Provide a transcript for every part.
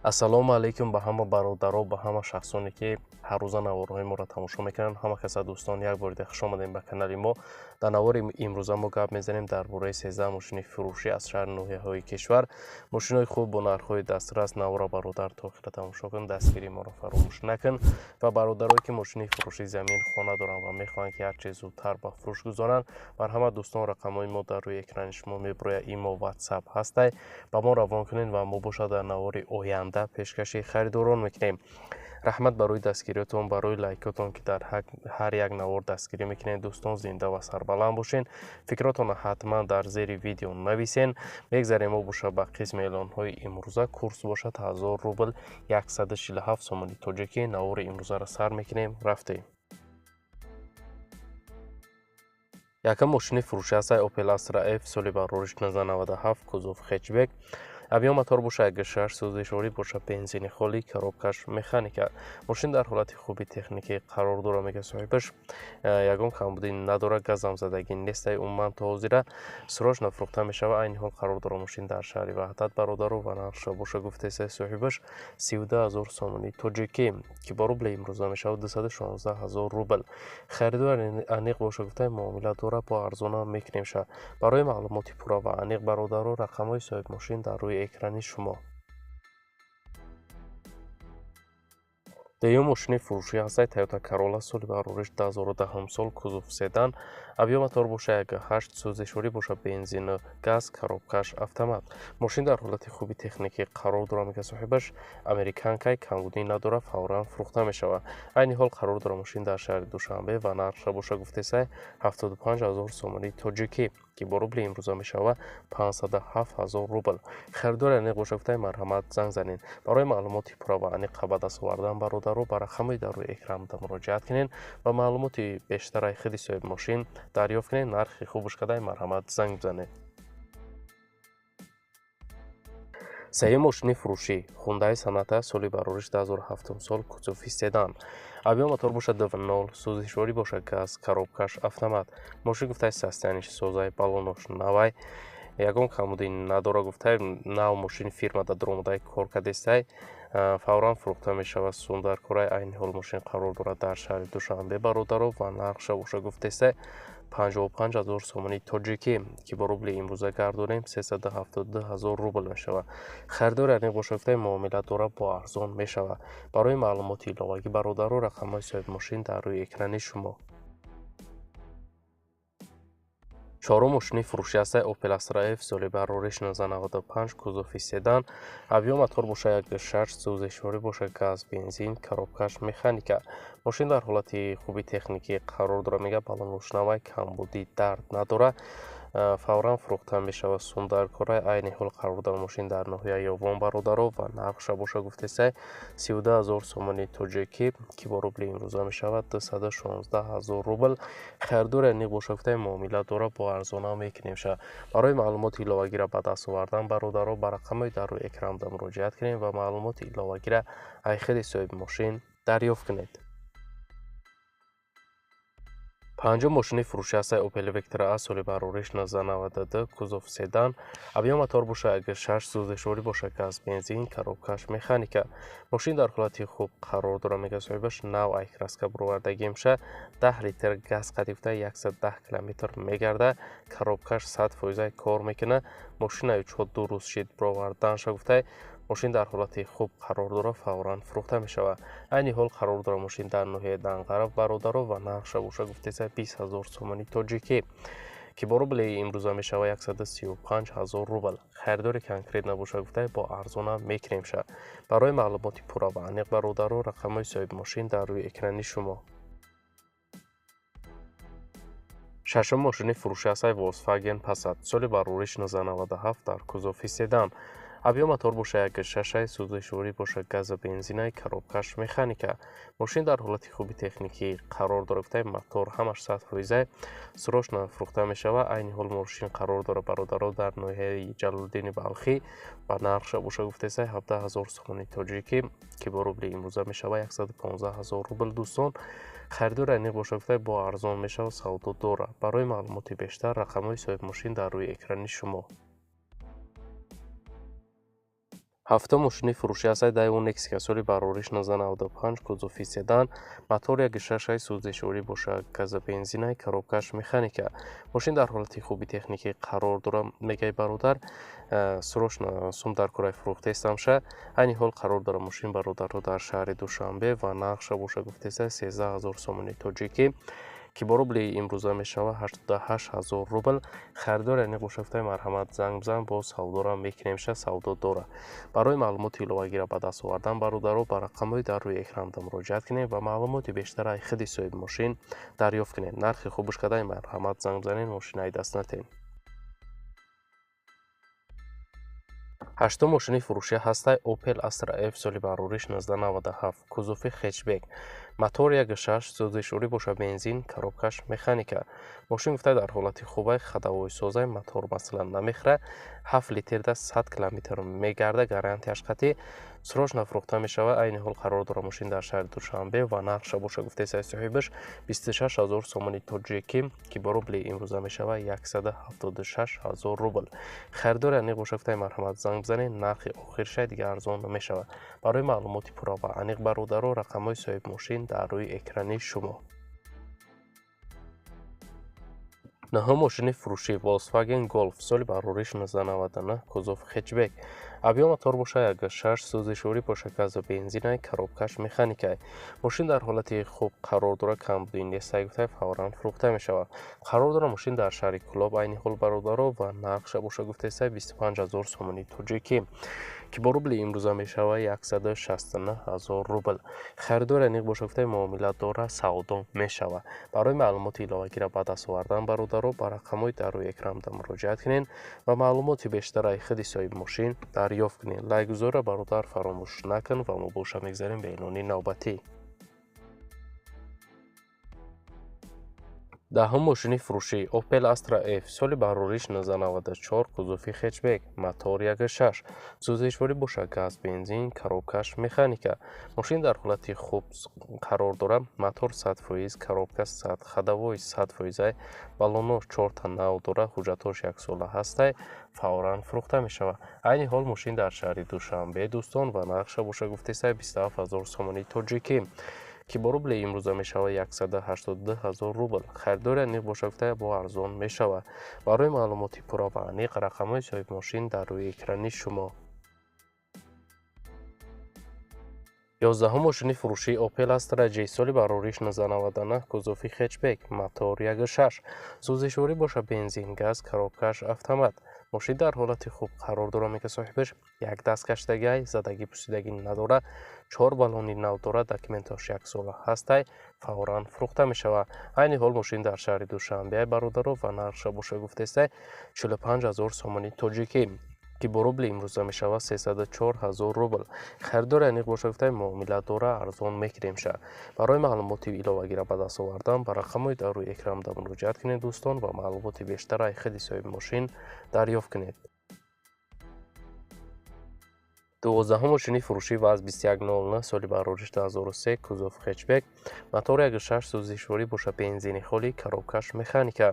ассалому алайкум ба ҳама бародаро, ба ҳама шахсоне ки ҳар рӯза наворҳои моро тамошо мекунанд. Ҳама каса дӯстон, як бор дига хуш омадем ба канали мо. Дар навори имрӯза мо гап мезанем дар бораи 13 мошини фурӯшӣ аз шаҳри ноҳияҳои кишвар. Мошинҳои хуб бо нархҳои дастрас. Навора бародар то охира тамошо кун, дастгирии моро фаромӯш накун. Ва бародарое ки мошини фурӯши замин хона доранд ва мехоҳанд ки ҳар чӣ зудтар ба фурӯш гузоранд, бар ҳама дӯстон рақамҳои мо дар рӯи экрани шумо меброяд. Имо WhatsApp ҳастай. Ба мо равон кунед ва мо бошад дар навори оянда пешкаши харидорон мекунем. раҳмат барои дастгириётон, барои лайкотон ки дар ҳар як навор дастгирӣ мекунед. дӯстон зинда ва сарбаланд бошен. фикротонро ҳатман дар зери видео нависен. мегзарем мо бошад ба қисми эълонҳои имрӯза. курс бошад 1000 рубл 147 сомони тоҷикӣ. навори имрӯзаро сар мекунем. рафтем. якам мошини фурӯшӣ ҳастад Opel Astra F соли барориш 1997 кузов хетчбек. авион мотор бошад 1.6 сӯзишворӣ бошад, бензини холӣ, коробкаш механика. мошин дар ҳолати хуби техникӣ қарор дорад, мега соҳибаш ягон камбудӣ надорад, газам задагӣ нестай. умуман то ҳозира сӯрош нафрӯхта мешавад. айни ҳол қарор дорад мошин дар шаҳри ваҳдат бародаро ва нархша боша гуфтаест соҳибаш 32000 сомони тоҷикӣ ки бо рубли имрӯза мешавад 216000 рубл. харидор аниқ боша гуфта муомила дорад, бо арзона мекунем ша. барои маълумоти пурра ва аниқ бародаро рақамҳои соҳиб мошин дар рӯи экрани шумо. деюм мошини фурӯшӣ ҳастад Toyota Corolla соли барориш 2010 сол кузов седан. авион мотор бошад 1.8 сӯзишворӣ бошад, бензину газ, коробкаш автомат. мошин дар ҳолати хуби техникӣ қарор дорад, мега соҳибаш американкай камбудӣ надорад, фавран фурӯхта мешавад. айни ҳол қарор дорад мошин дар шаҳри душанбе ва нархша боша гуфтесай 75000 сомони тоҷикӣ ки бо рубли имрӯза мешавад 507000 рубл. харидори аниқ боша гуфтай марҳамат занг занед. барои маълумоти пурра ва аниқ ба даст овардан бародаро ба рақамҳои дар рӯи экранда муроҷиат кунед ва маълумоти бештараи худи соҳиби мошин дарёфт кунед. нархи хубаш кадай марҳамат занг занед. сеюм мошини фурӯшӣ Hyundai Sonata соли барориш 2007 сол кузови седан. авион мотор бошад 2.0 сӯзишворӣ бошад, газ, коробкаш автомат. мошин гуфтай состояниши созай, баллонош навай, ягон камбудӣ надора. гуфтай нав мошин фирмада даромадай кор кардестай фавран фурӯхта мешавад. сундаркорай айни ҳол мошин қарор дорад дар шаҳри душанбе бародаро ва нархша боша гуфтестай 55000 сомони тоҷикӣ ки бо рубли имрӯза гардонем 372000 рубл мешавад. харидори аниқ боша гуфтай муомила дорад, бо арзон мешавад. барои маълумоти иловагӣ бародаро рақамҳои соҳиби мошин дар рӯи экрани шумо. чорум мошини фурӯшӣ ҳастад Opel Astra F соли барориш 1995 кузови седан. авион мотор бошад 1.6 сӯзишворӣ бошад, газ, бензин, коробкаш механика. мошин дар ҳолати хуби техникӣ қарор дорад, мега баллоношнавай, камбудӣ дард надорад, фавран фурӯхта мешавад. сундаркорай айни ҳол қарор дорад мошин дар ноҳияи ёвон бародаро ва нархша боша гуфтесай 32000 сомони тоҷикӣ ки бо рубли имрӯза мешавад 216000 рубл. харидори аниқ боша гуфтай муомила дорад, бо арзона мекунем ша. барои маълумоти иловагира ба даст овардан бародаро ба рақамҳои дар рӯи экранда муроҷиат кунед ва маълумоти иловагира аз худи соҳиби мошин дарёфт кунед. панҷум мошини фурӯшӣ ҳастад Opel Vectra A соли барориш 1992 кузов седан. авион мотор бошад 1.6 сӯзишворӣ бошад, газ, бензин, коробкаш механика. мошин дар ҳолати хуб қарор дорад, мега соҳибаш нав айкраска буровардагӣ мешавад. 10 литр газ қадифта 110 километр мегардад. коробкаш 100% кор мекунад. мошина 4 рӯз шид буровардан ша гуфтай мошин дар ҳолати хуб қарор дорад, фавран фурӯхта мешавад. айни ҳол қарор дорад мошин дар ноҳияи Данғаров бародаро ва нархша боша гуфтеса 20000 сомони тоҷикӣ ки бо рубли имрӯза мешавад 135000 рубл. харидори конкрет набоша гуфтай бо арзона мекунем ша. барои маълумоти пурра ва аниқ бародаро рақамҳои соҳиби мошин дар рӯи экрани шумо. шашум мошини фурӯшӣ ҳастад Volkswagen Passat соли барориш 1997 дар кузови седан. авион мотор бошад 1.6 сӯзишворӣ бошад, газа, бензинай, коробкаш механика. мошин дар ҳолати хуби техникӣ қарор дорад, гуфтай мотор ҳамаш 100% сӯрош нафрӯхта мешавад. айни ҳол мошин қарор дорад бародаро дар ноҳияи Ҷалолиддини Балхӣ ва нархша боша гуфтесай 17000 сомони тоҷикӣ ки бо рубли имрӯза мешавад 115000 рубл. дӯстон харидори аниқ боша гуфтай бо арзон мешавад, савдо дорад. барои маълумоти бештар рақамҳои соҳиби мошин дар рӯи экрани шумо. ҳафтум мошини фурӯшӣ ҳастад Daewoo Nexia соли барориш 1995 кузофи седан мотори 1.6 сӯзишворӣ бошад газобензинаи коробкаш механика мошин дар ҳолати хуби техникӣ қарор дорад мегӯяд бародар срочно сум дар кораи фурӯхта истамша айни ҳол қарор дорад мошин бародарҳо дар шаҳри Душанбе ва нақша боша гуфтеса 13 000 сомони тоҷикӣ ки бо рубли имрӯза мешавад 88 000 рубл харидор яъне бошафтаи марҳамат занг бизан бо савдора мекунемша савдо дора барои маълумоти иловагира ба даст овардан бародаро ба рақамҳои дар рӯи экранда муроҷиат кунед ва маълумоти бештар аз худи соҳиби мошин дарёфт кунед нархи хубушкадаи марҳамат занг бизанед мошинаи даст натед. ҳаштум мошини фурӯшӣ ҳастаи Opel Astra F соли барориш 1997 кузофи хэтчбек мотори 1.6 сӯзишворӣ бошад бензин коробкаш механика мошин гуфта дар ҳолати хубай хадавои созай мотор масалан намехӯрад 7 литрда 100 км мегарда гарантияш қатъӣ срочно фурӯхта мешавад айни ҳол қарор дорад мошин дар шаҳри Душанбе ва нақша боша гуфтесаи соҳибаш 26 000 сомони тоҷикӣ ки бо рубли имрӯза мешавад 176 000 рубл харидор яъне боша гуфтаи марҳамат занг бизанед нархи охирша дигар арзон намешавад барои маълумоти пурра ва аниқ бародаро рақамҳои соҳиби мошин дар рӯи экрани шумо. наҳум мошини фурӯшӣ Volkswagen Golf соли барориш 1999 кузов хэтчбек авиё мотор боша 1.6 сӯзишворӣ боша газобензинаи коробкаш механика мошин дар ҳолати хуб қарор дорад камбудии нестаи гуфта фавран фурӯхта мешавад қарор дорад мошин дар шаҳри Кӯлоб айни ҳол бародаро ва нақша боша гуфтеса 25 000 сомони тоҷикӣ ки бо рубли имрӯза мешавад 169 000 рубл харидор яъне боша гуфтаи муомилат дора савдо мешавад барои маълумоти иловагира ба даст овардан бародаро ба рақамҳои дар рӯи экранда муроҷиат кунед ва маълумоти бештар аз худи соҳиби мошин дарёфт кунед лайк гузора бародар фаромӯш накун ва мо боша мегзарем ба эълони навбатӣ. даҳум мошини фурӯшӣ Opel Astra F соли барориш 1994 кузофи хэтчбек мотори 1.6 сӯзишворӣ бошад газ бензин коробкаш механика мошин дар ҳолати хуб қарор дорад мотор 100% коробка 100 хадавои 100% баллонош 4 та нав дорад ҳуҷҷатош 1 сола ҳастай фавран фурӯхта мешавад айни ҳол мошин дар шаҳри Душанбе дӯстон ва нақша боша гуфтесаи 27 000 сомони тоҷикӣ ки бо рубли имрӯза мешавад 182 000 рубл харидор яъне боша гуфта бо арзон мешавад барои маълумоти пурра ва аниқ рақамҳои соҳиби мошин дар рӯи экрани шумо. 11 мошини фурӯшӣ Opel Astra J соли барориш 1999 кузофи хэтчбек мотори 1.6 сӯзишворӣ боша бензин газ коробкаш автомат мошин дар ҳолати хуб қарор дорад мега соҳибаш як дасткаштагиай задагӣ пусидагӣ надорад 4 баллони нав дорад документаш 1 сола ҳастай фавран фурӯхта мешавад айни ҳол мошин дар шаҳри Душанбе бародаро ва нақша боша гуфтеса 45 000 сомони тоҷикӣ ки бо рубли имрӯза мешавад 304 000 рубл харидор яъне боша гуфтаи муомилат дора арзон мекунемша барои маълумоти иловагира ба даст овардан ба рақамҳои дар рӯи экранда муроҷиат кунед дӯстон ва маълумоти бештар аз худи соҳиби мошин дарёфт кунед. 12 мошини фурӯшӣ ВАЗ 2100 соли барориш 2003 кузов хэтчбек мотори 1.6 сӯзишворӣ боша бензини холӣ коробкаш механика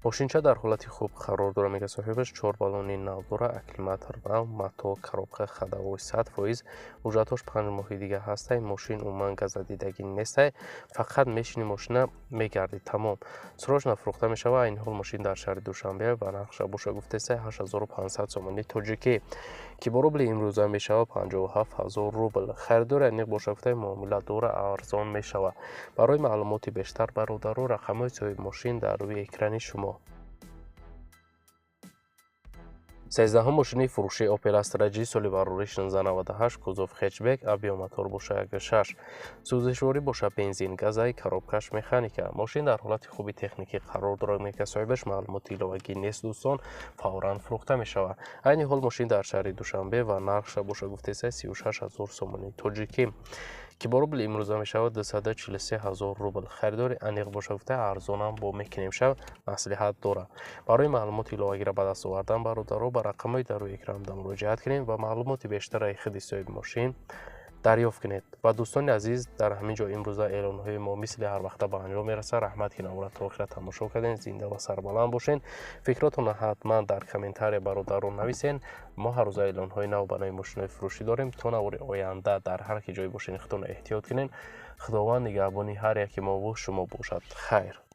мошинча дар ҳолати хуб қарор дорад мега соҳибаш 4 баллони нав дора аккумулятор нав мотор коробка хадавои 100% ҳуҷҷатош 5 моҳи дигар ҳастай мошин умуман газадидагӣ нестай фақат мешини мошина мегарди тамом срочно фурӯхта мешавад айни ҳол мошин дар шаҳри Душанбе ва нақша боша гуфтеса 8500 сомони тоҷикӣ ки бо рубли имрӯза мешавад 57 000 рубл харидор яъне боша гуфтаи муомилат дора арзон мешавад барои маълумоти бештар бародаро рақамҳои соҳиби мошин дар рӯи экрани шумо. 13 мошини фурӯшӣ Opel Astra J соли барориш 1998 кузов хэтчбек авиомотор боша 1.6 сӯзишворӣ боша бензин газаи коробкаш механика мошин дар ҳолати хуби техникӣ қарор дорад мега соҳибаш маълумоти иловагӣ нест дӯстон фавран фурӯхта мешавад айни ҳол мошин дар шаҳри Душанбе ва нақша боша гуфтеса 36 000 сомони тоҷикӣ ки бо рубли имрӯза мешавад 243 000 рубл харидори аниқ боша гуфта арзонам бо мекунемша маслиҳат дора барои маълумоти иловагира ба даст овардан бародаро ба рақамҳои дар рӯи экран муроҷиат кунед ва маълумоти бештар аз худи соҳиби мошин дарёфт кунед. Ва дӯстони азиз, дар ҳамин ҷо имрӯза эълонҳои мо мисли ҳар вақта ба анҷом мерасад. Раҳмат ки навора то охира тамошо кардем. Зинда ва сарбаланд бошен. фикротонро ҳатман дар комментария бародарон нависен. мо ҳар рӯза эълонҳои нав барои мошинои фурӯшӣ дорем. То навори оянда дар ҳар ки ҷой бошен худтонро эҳтиёт кунен. худованд нигаҳбони ҳар яки мо ву шумо бошад. хайр.